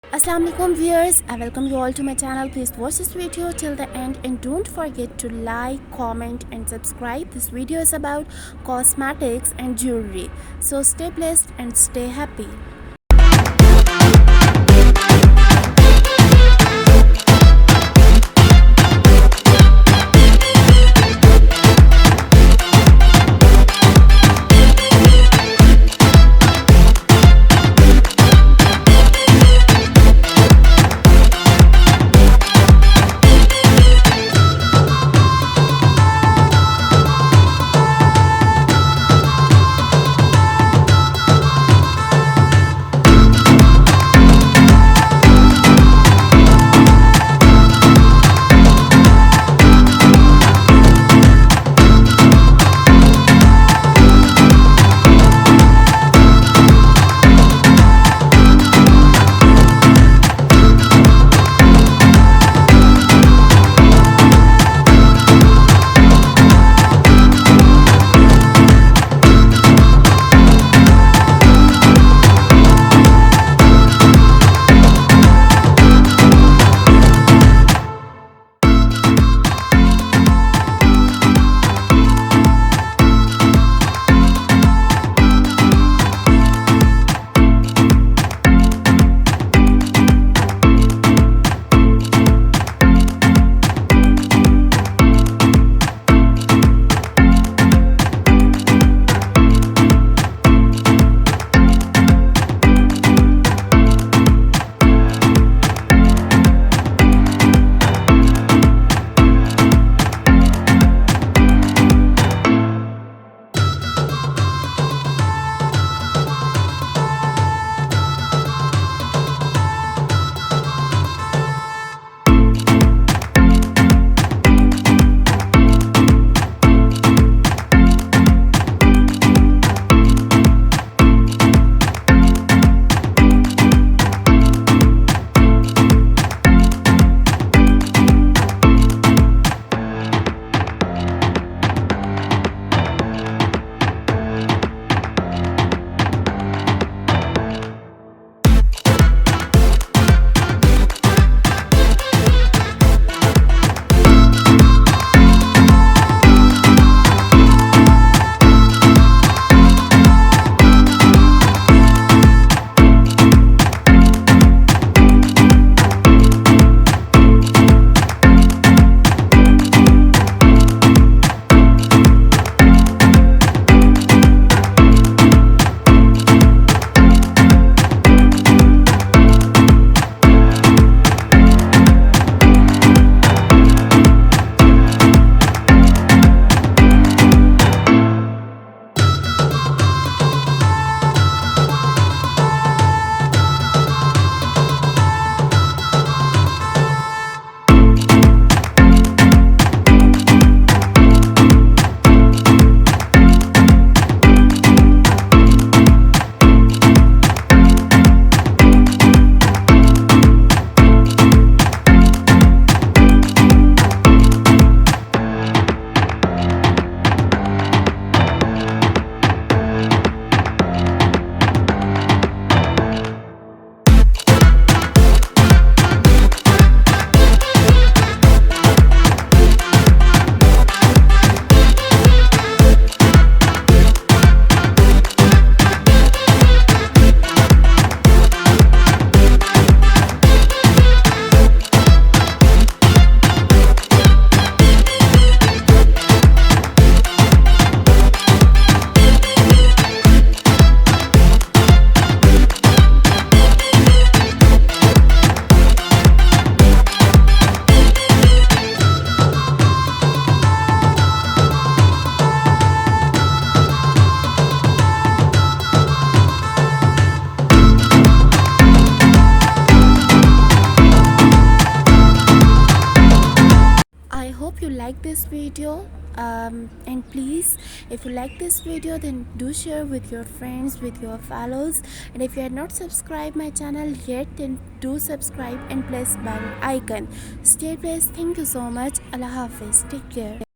Assalamualaikum viewers, I welcome you all to my channel. Please watch this video till the end and don't forget to like, comment and subscribe. This video is about cosmetics and jewelry. So stay blessed and stay happy. Hope you like this video, and please, if you like this video, then do share with your friends, with your followers, and if you are not subscribed my channel yet, then do subscribe and press bell icon. Stay blessed. Thank you so much. Allah Hafiz. Take care.